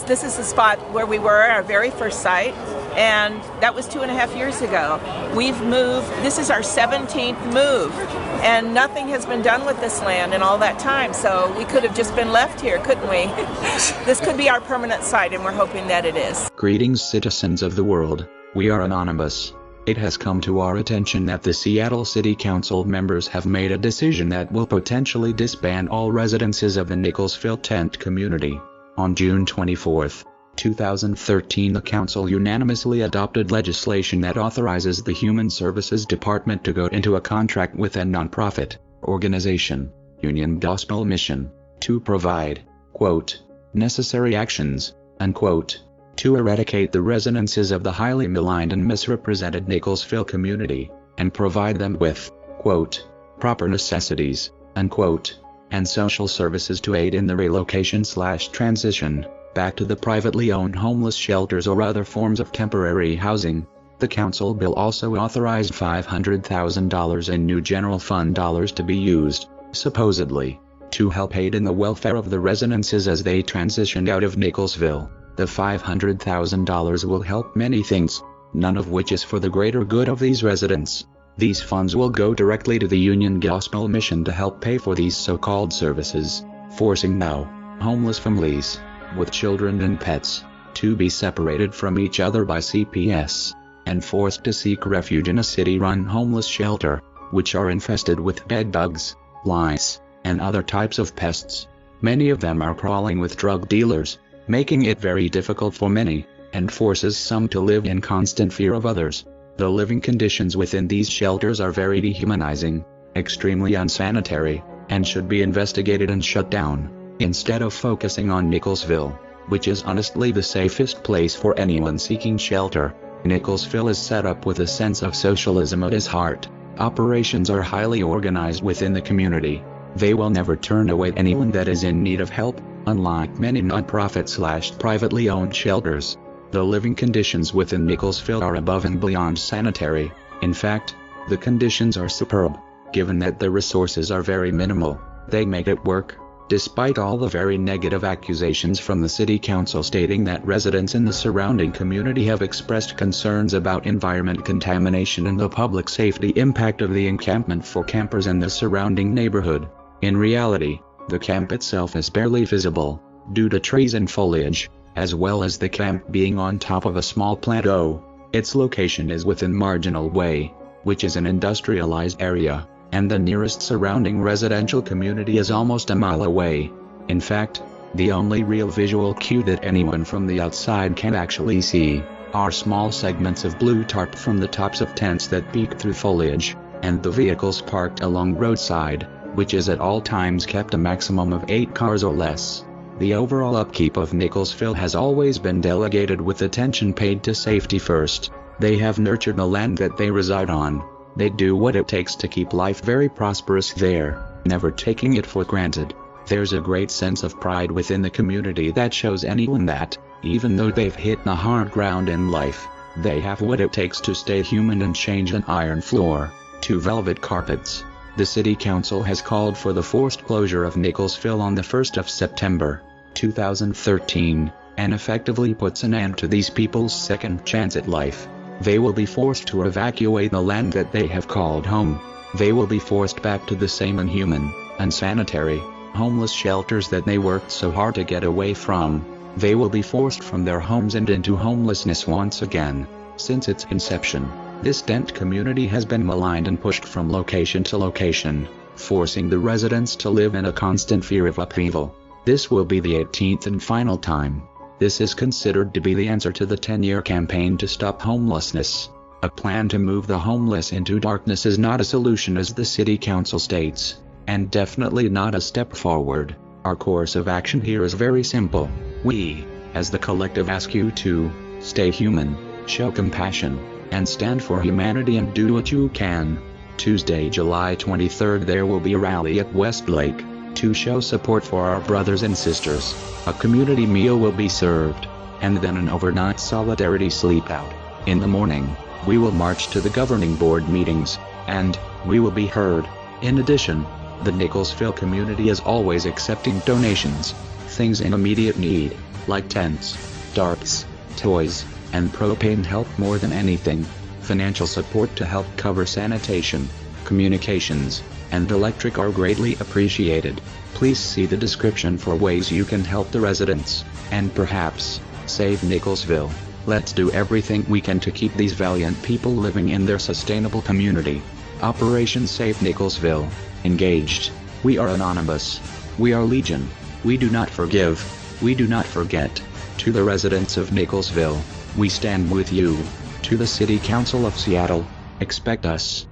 this is the spot where we were, our very first site, and that was 2.5 years ago. We've moved, this is our 17th move, and nothing has been done with this land in all that time, so we could have just been left here, couldn't we? This could be our permanent site, and we're hoping that it is. Greetings, citizens of the world. We are anonymous. It has come to our attention that the Seattle City Council members have made a decision that will potentially disband all residences of the Nickelsville tent community. On June 24, 2013, the council unanimously adopted legislation that authorizes the Human Services Department to go into a contract with a nonprofit organization, Union Gospel Mission, to provide, quote, necessary actions, unquote, to eradicate the residences of the highly maligned and misrepresented Nickelsville community, and provide them with, quote, proper necessities, unquote, and social services to aid in the relocation/transition back to the privately owned homeless shelters or other forms of temporary housing. The council bill also authorized $500,000 in new general fund dollars to be used, supposedly, to help aid in the welfare of the residences as they transitioned out of Nickelsville. The $500,000 will help many things, none of which is for the greater good of these residents. These funds will go directly to the Union Gospel Mission to help pay for these so-called services, forcing now homeless families, with children and pets, to be separated from each other by CPS, and forced to seek refuge in a city-run homeless shelter, which are infested with bed bugs, lice, and other types of pests. Many of them are crawling with drug dealers, making it very difficult for many, and forces some to live in constant fear of others. The living conditions within these shelters are very dehumanizing, extremely unsanitary, and should be investigated and shut down, instead of focusing on Nickelsville, which is honestly the safest place for anyone seeking shelter. Nickelsville is set up with a sense of socialism at its heart. Operations are highly organized within the community. They will never turn away anyone that is in need of help, unlike many non-profit/privately owned shelters. The living conditions within Nickelsville are above and beyond sanitary. In fact, the conditions are superb. Given that the resources are very minimal, they make it work, despite all the very negative accusations from the city council stating that residents in the surrounding community have expressed concerns about environment contamination and the public safety impact of the encampment for campers in the surrounding neighborhood. In reality, the camp itself is barely visible, due to trees and foliage, as well as the camp being on top of a small plateau. Its location is within Marginal Way, which is an industrialized area, and the nearest surrounding residential community is almost a mile away. In fact, the only real visual cue that anyone from the outside can actually see are small segments of blue tarp from the tops of tents that peek through foliage, and the vehicles parked along roadside, which is at all times kept a maximum of 8 cars or less. The overall upkeep of Nickelsville has always been delegated with attention paid to safety first. They have nurtured the land that they reside on. They do what it takes to keep life very prosperous there, never taking it for granted. There's a great sense of pride within the community that shows anyone that, even though they've hit the hard ground in life, they have what it takes to stay human and change an iron floor to velvet carpets. The city council has called for the forced closure of Nickelsville on the 1st of September, 2013, and effectively puts an end to these people's second chance at life. They will be forced to evacuate the land that they have called home. They will be forced back to the same inhuman, unsanitary, homeless shelters that they worked so hard to get away from. They will be forced from their homes and into homelessness once again. Since its inception, this tent community has been maligned and pushed from location to location, forcing the residents to live in a constant fear of upheaval. This will be the 18th and final time. This is considered to be the answer to the 10-year campaign to stop homelessness. A plan to move the homeless into darkness is not a solution, as the city council states, and definitely not a step forward. Our course of action here is very simple. We, as the collective, ask you to stay human, show compassion, and stand for humanity and do what you can. Tuesday, July 23rd, there will be a rally at Westlake to show support for our brothers and sisters. A community meal will be served, and then an overnight solidarity sleep out. In the morning, we will march to the governing board meetings, and we will be heard. In addition, the Nickelsville community is always accepting donations Things in immediate need, like tents, darts, toys, and propane help more than anything. Financial support to help cover sanitation, communications, and electric are greatly appreciated. Please see the description for ways you can help the residents, and perhaps save Nickelsville. Let's do everything we can to keep these valiant people living in their sustainable community. Operation Save Nickelsville. Engaged. We are anonymous. We are legion. We do not forgive. We do not forget. To the residents of Nickelsville, we stand with you. To the City Council of Seattle, expect us.